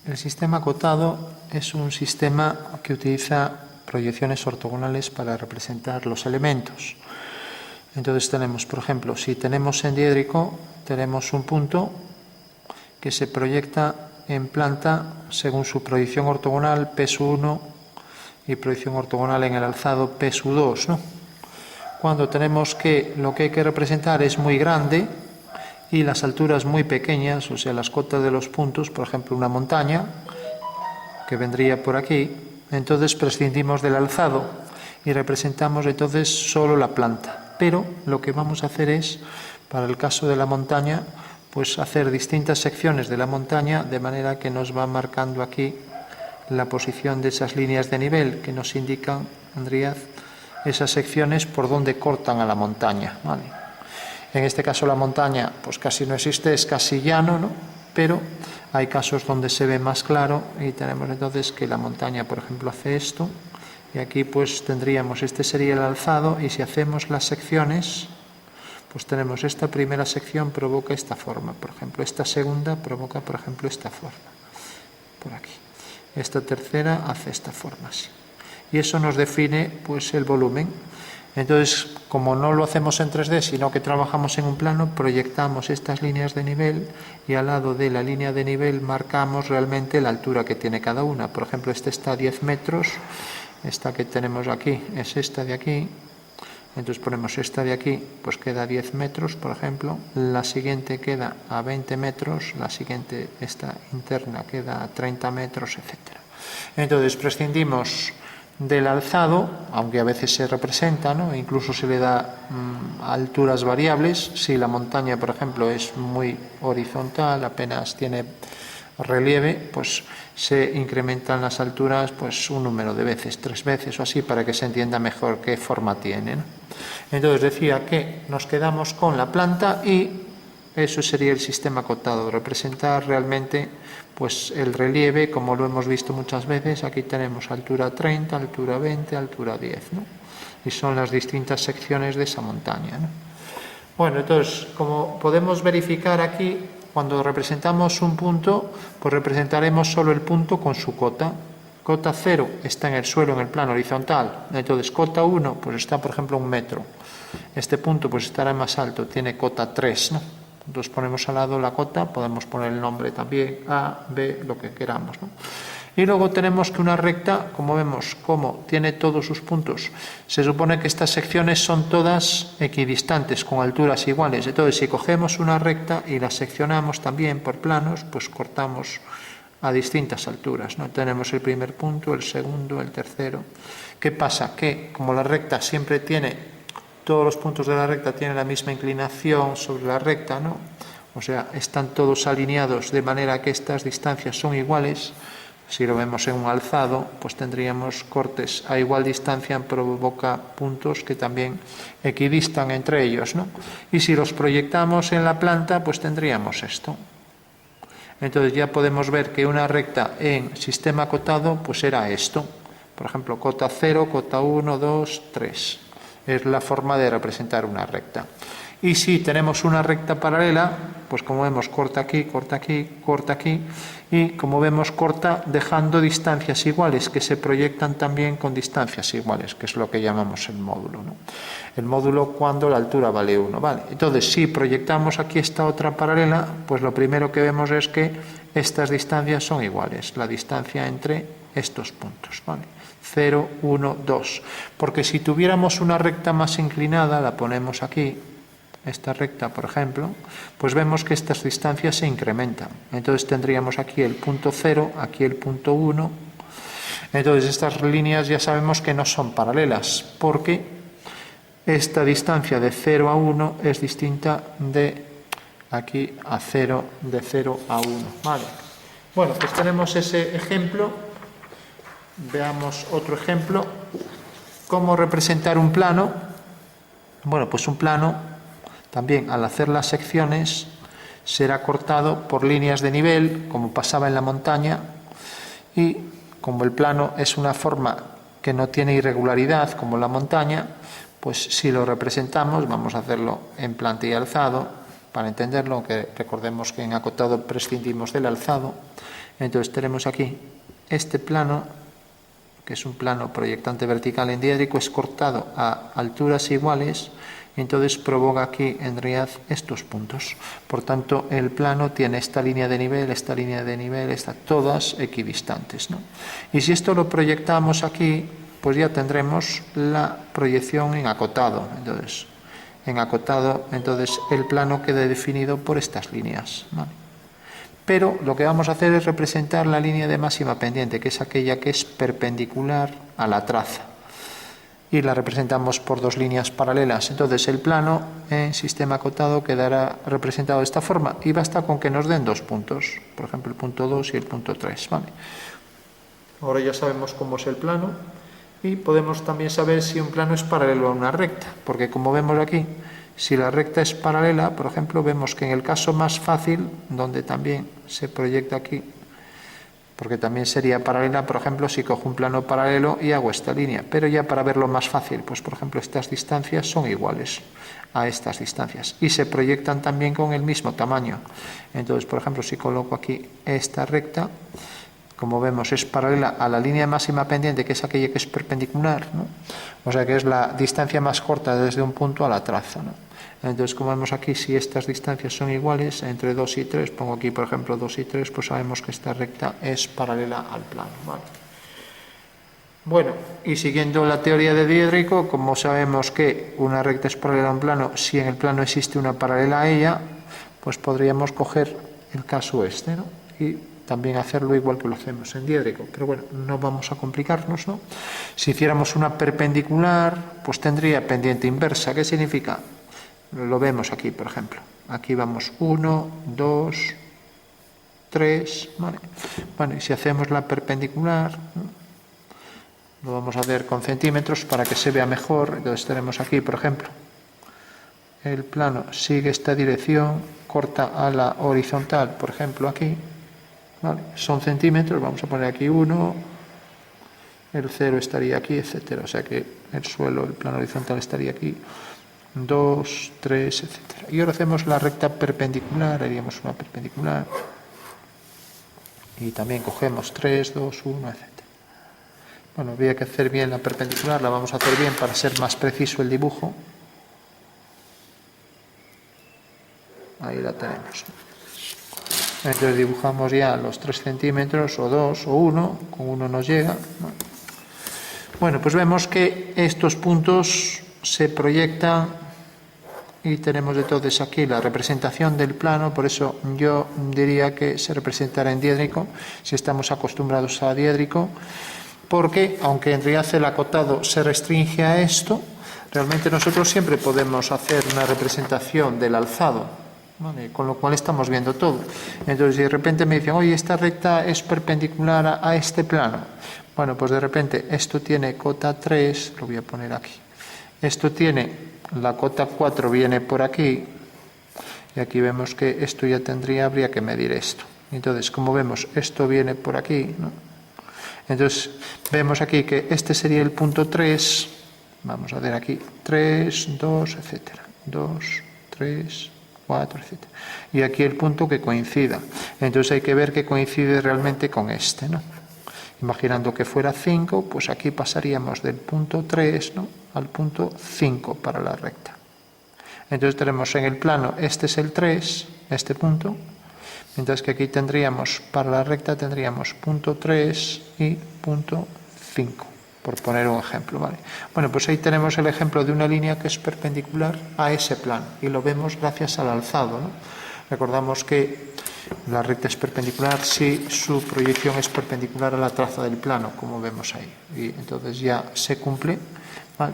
El sistema acotado es un sistema que utiliza proyecciones ortogonales para representar los elementos. Entonces tenemos, por ejemplo, si tenemos en diédrico, tenemos un punto que se proyecta en planta según su proyección ortogonal P1 y proyección ortogonal en el alzado P2, ¿no? Cuando tenemos que lo que hay que representar es muy grande y las alturas muy pequeñas, o sea, las cotas de los puntos, por ejemplo, una montaña, que vendría por aquí, entonces prescindimos del alzado y representamos entonces solo la planta. Pero lo que vamos a hacer es, para el caso de la montaña, pues hacer distintas secciones de la montaña, de manera que nos va marcando aquí la posición de esas líneas de nivel que nos indican, Andríaz, esas secciones por donde cortan a la montaña, ¿vale? En este caso la montaña pues casi no existe, es casi llano, ¿no? Pero hay casos donde se ve más claro y tenemos entonces que la montaña, por ejemplo, hace esto y aquí pues tendríamos, este sería el alzado y si hacemos las secciones, pues tenemos esta primera sección provoca esta forma, por ejemplo, esta segunda provoca, por ejemplo, esta forma, por aquí. Esta tercera hace esta forma así. Y eso nos define pues el volumen. Entonces, como no lo hacemos en 3D, sino que trabajamos en un plano, proyectamos estas líneas de nivel y al lado de la línea de nivel marcamos realmente la altura que tiene cada una. Por ejemplo, esta está a 10 metros, esta que tenemos aquí es esta de aquí, entonces ponemos esta de aquí, pues queda a 10 metros, por ejemplo, la siguiente queda a 20 metros, la siguiente, esta interna, queda a 30 metros, etc. Entonces, prescindimos del alzado, aunque a veces se representa, ¿no? Incluso se le da alturas variables. Si la montaña, por ejemplo, es muy horizontal, apenas tiene relieve, pues se incrementan las alturas pues un número de veces, 3 veces o así, para que se entienda mejor qué forma tiene, ¿no? Entonces decía que nos quedamos con la planta y eso sería el sistema acotado, representar realmente pues el relieve, como lo hemos visto muchas veces. Aquí tenemos altura 30, altura 20, altura 10, ¿no? Y son las distintas secciones de esa montaña, ¿no? Bueno, entonces, como podemos verificar aquí, cuando representamos un punto, pues representaremos solo el punto con su cota. Cota 0 está en el suelo, en el plano horizontal. Entonces, cota 1, pues está, por ejemplo, a 1 metro. Este punto, pues estará más alto, tiene cota 3, ¿no? Entonces ponemos al lado la cota, podemos poner el nombre también, A, B, lo que queramos, ¿no? Y luego tenemos que una recta, como vemos, como tiene todos sus puntos, se supone que estas secciones son todas equidistantes, con alturas iguales. Entonces, si cogemos una recta y la seccionamos también por planos, pues cortamos a distintas alturas, ¿no? Tenemos el primer punto, el segundo, el tercero. ¿Qué pasa? Que como la recta siempre tiene, todos los puntos de la recta tienen la misma inclinación sobre la recta, ¿no? O sea, están todos alineados de manera que estas distancias son iguales. Si lo vemos en un alzado, pues tendríamos cortes a igual distancia, provoca puntos que también equidistan entre ellos, ¿no? Y si los proyectamos en la planta, pues tendríamos esto. Entonces ya podemos ver que una recta en sistema acotado, pues era esto. Por ejemplo, cota 0, cota 1, 2, 3. Es la forma de representar una recta. Y si tenemos una recta paralela, pues como vemos, corta aquí, corta aquí, corta aquí, y como vemos, corta dejando distancias iguales, que se proyectan también con distancias iguales, que es lo que llamamos el módulo, ¿no? El módulo cuando la altura vale 1, ¿vale? Entonces, si proyectamos aquí esta otra paralela, pues lo primero que vemos es que estas distancias son iguales, la distancia entre estos puntos, ¿vale? 0, 1, 2. Porque si tuviéramos una recta más inclinada, la ponemos aquí, esta recta, por ejemplo, pues vemos que estas distancias se incrementan. Entonces tendríamos aquí el punto 0, aquí el punto 1. Entonces estas líneas ya sabemos que no son paralelas, porque esta distancia de 0 a 1 es distinta de aquí a 0, de 0 a 1. Vale. Bueno, pues tenemos ese ejemplo. Veamos otro ejemplo. ¿Cómo representar un plano? Bueno, pues un plano también, al hacer las secciones, será cortado por líneas de nivel, como pasaba en la montaña, y como el plano es una forma que no tiene irregularidad, como la montaña, pues si lo representamos, vamos a hacerlo en planta y alzado, para entenderlo, aunque recordemos que en acotado prescindimos del alzado. Entonces tenemos aquí este plano, que es un plano proyectante vertical en diédrico, es cortado a alturas iguales, y entonces provoca aquí en realidad estos puntos. Por tanto, el plano tiene esta línea de nivel, están todas equidistantes, ¿no? Y si esto lo proyectamos aquí, pues ya tendremos la proyección en acotado. Entonces, el plano queda definido por estas líneas, ¿vale? Pero lo que vamos a hacer es representar la línea de máxima pendiente, que es aquella que es perpendicular a la traza. Y la representamos por dos líneas paralelas. Entonces el plano en sistema acotado quedará representado de esta forma y basta con que nos den dos puntos, por ejemplo el punto 2 y el punto 3, ¿vale? Ahora ya sabemos cómo es el plano y podemos también saber si un plano es paralelo a una recta, porque como vemos aquí, si la recta es paralela, por ejemplo, vemos que en el caso más fácil, donde también se proyecta aquí, porque también sería paralela, por ejemplo, si cojo un plano paralelo y hago esta línea. Pero ya para verlo más fácil, pues por ejemplo estas distancias son iguales a estas distancias y se proyectan también con el mismo tamaño. Entonces, por ejemplo, si coloco aquí esta recta, como vemos es paralela a la línea máxima pendiente, que es aquella que es perpendicular, ¿no? O sea que es la distancia más corta desde un punto a la traza, ¿no? Entonces, como vemos aquí, si estas distancias son iguales, entre 2 y 3, pongo aquí por ejemplo 2 y 3, pues sabemos que esta recta es paralela al plano, ¿vale? Bueno, y siguiendo la teoría de diédrico, como sabemos que una recta es paralela a un plano, si en el plano existe una paralela a ella, pues podríamos coger el caso este, ¿no? Y también hacerlo igual que lo hacemos en diédrico, pero bueno, no vamos a complicarnos, ¿no? Si hiciéramos una perpendicular, pues tendría pendiente inversa. ¿Qué significa? Lo vemos aquí, por ejemplo. Aquí vamos 1, 2, 3, ¿vale? Bueno, y si hacemos la perpendicular, lo vamos a ver con centímetros para que se vea mejor. Entonces tenemos aquí, por ejemplo, el plano sigue esta dirección, corta a la horizontal, por ejemplo, aquí, ¿vale? Son centímetros, vamos a poner aquí 1, el 0 estaría aquí, etcétera. O sea que el suelo, el plano horizontal estaría aquí. 2, 3, etcétera. Y ahora hacemos la recta perpendicular, haríamos una perpendicular. Y también cogemos 3, 2, 1, etcétera. Bueno, habría que hacer bien la perpendicular, la vamos a hacer bien para ser más preciso el dibujo. Ahí la tenemos. Entonces dibujamos ya los 3 centímetros, o 2, o 1, con 1 nos llega. Bueno, pues vemos que estos puntos se proyectan y tenemos entonces aquí la representación del plano. Por eso yo diría que se representará en diédrico, si estamos acostumbrados a diédrico, porque aunque en realidad el acotado se restringe a esto, realmente nosotros siempre podemos hacer una representación del alzado, ¿vale? Con lo cual estamos viendo todo. Entonces de repente me dicen, oye, esta recta es perpendicular a este plano. Bueno, pues de repente esto tiene cota 3, lo voy a poner aquí. Esto tiene, la cota 4 viene por aquí, y aquí vemos que esto ya habría que medir esto. Entonces, como vemos, esto viene por aquí, ¿no? Entonces, vemos aquí que este sería el punto 3, vamos a ver aquí, 3, 2, etcétera, 2, 3, 4, etcétera. Y aquí el punto que coincida. Entonces hay que ver que coincide realmente con este, ¿no? Imaginando que fuera 5, pues aquí pasaríamos del punto 3, ¿no?, al punto 5 para la recta. Entonces tenemos en el plano, este es el 3, este punto, mientras que aquí tendríamos, para la recta tendríamos punto 3 y punto 5, por poner un ejemplo, ¿vale? Bueno, pues ahí tenemos el ejemplo de una línea que es perpendicular a ese plano, y lo vemos gracias al alzado, ¿no? Recordamos que la recta es perpendicular si su proyección es perpendicular a la traza del plano, como vemos ahí, y entonces ya se cumple, ¿vale?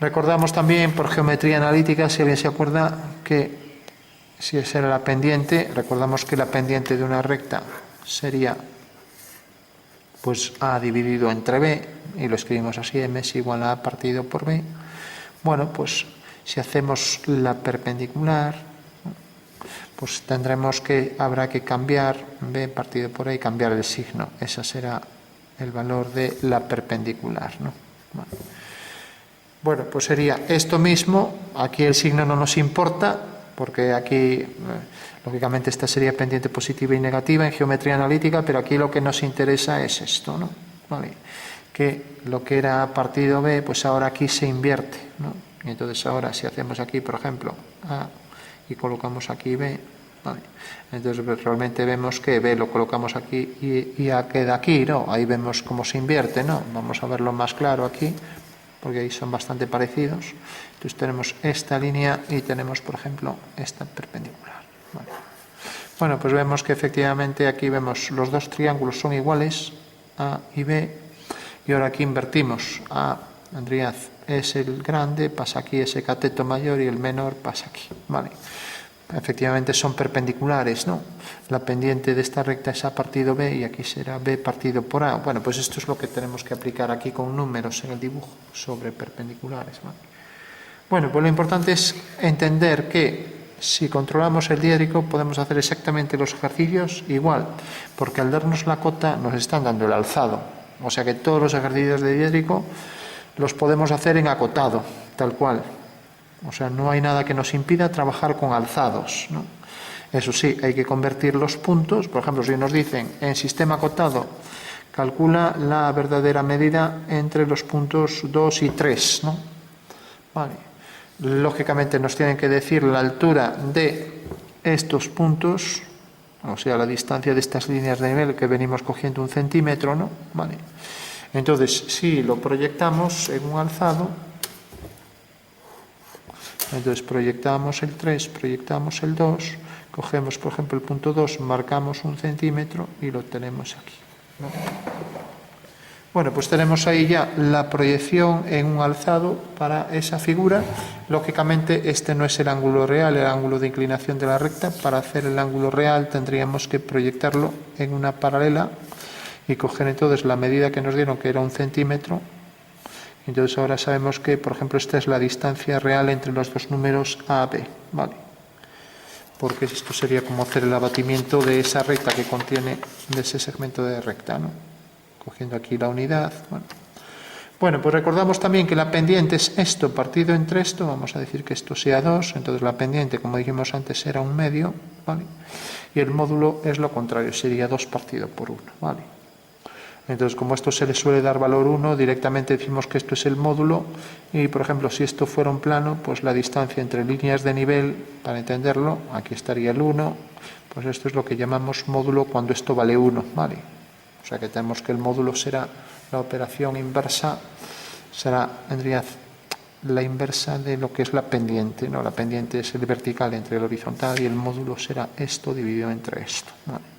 Recordamos también por geometría analítica, si alguien se acuerda, que si esa era la pendiente, recordamos que la pendiente de una recta sería pues A dividido entre B, y lo escribimos así, M es igual a A partido por B. Bueno, pues si hacemos la perpendicular, pues habrá que cambiar B partido por A y cambiar el signo. Ese será el valor de la perpendicular, ¿no? Bueno, pues sería esto mismo, aquí el signo no nos importa, porque aquí, lógicamente, esta sería pendiente positiva y negativa en geometría analítica, pero aquí lo que nos interesa es esto, ¿no? ¿Vale? Que lo que era partido B, pues ahora aquí se invierte, ¿no? Y entonces ahora si hacemos aquí, por ejemplo, A y colocamos aquí B, ¿vale? Entonces realmente vemos que B lo colocamos aquí y A queda aquí, ¿no? Ahí vemos cómo se invierte, ¿no? Vamos a verlo más claro aquí, porque ahí son bastante parecidos. Entonces tenemos esta línea y tenemos, por ejemplo, esta perpendicular, ¿vale? Bueno, pues vemos que efectivamente aquí vemos los dos triángulos son iguales, A y B, y ahora aquí invertimos. A, Andrea, es el grande, pasa aquí ese cateto mayor y el menor pasa aquí, ¿vale? Efectivamente son perpendiculares, ¿no? La pendiente de esta recta es A partido B y aquí será B partido por A. Bueno, pues esto es lo que tenemos que aplicar aquí con números en el dibujo sobre perpendiculares, ¿vale? Bueno, pues lo importante es entender que si controlamos el diédrico podemos hacer exactamente los ejercicios igual, porque al darnos la cota nos están dando el alzado. O sea que todos los ejercicios de diédrico los podemos hacer en acotado, tal cual. O sea, no hay nada que nos impida trabajar con alzados, ¿no? Eso sí, hay que convertir los puntos. Por ejemplo, si nos dicen en sistema acotado, calcula la verdadera medida entre los puntos 2 y 3, ¿no? Vale. Lógicamente nos tienen que decir la altura de estos puntos, o sea, la distancia de estas líneas de nivel que venimos cogiendo 1 centímetro, ¿no? Vale. Entonces, si lo proyectamos en un alzado, entonces proyectamos el 3, proyectamos el 2, cogemos por ejemplo el punto 2, marcamos 1 centímetro y lo tenemos aquí, ¿no? Bueno, pues tenemos ahí ya la proyección en un alzado para esa figura. Lógicamente este no es el ángulo real, el ángulo de inclinación de la recta. Para hacer el ángulo real tendríamos que proyectarlo en una paralela y coger entonces la medida que nos dieron, que era 1 centímetro. Entonces ahora sabemos que, por ejemplo, esta es la distancia real entre los dos números A y B, ¿vale? Porque esto sería como hacer el abatimiento de esa recta que contiene, de ese segmento de recta, ¿no? Cogiendo aquí la unidad. Bueno, pues recordamos también que la pendiente es esto partido entre esto, vamos a decir que esto sea 2, entonces la pendiente, como dijimos antes, era 1/2, ¿vale? Y el módulo es lo contrario, sería 2 partido por 1, ¿vale? Entonces, como esto se le suele dar valor 1, directamente decimos que esto es el módulo y, por ejemplo, si esto fuera un plano, pues la distancia entre líneas de nivel, para entenderlo, aquí estaría el 1, pues esto es lo que llamamos módulo cuando esto vale 1, ¿vale? O sea que tenemos que el módulo será la operación inversa, tendría la inversa de lo que es la pendiente, ¿no? La pendiente es el vertical entre el horizontal y el módulo será esto dividido entre esto, ¿vale?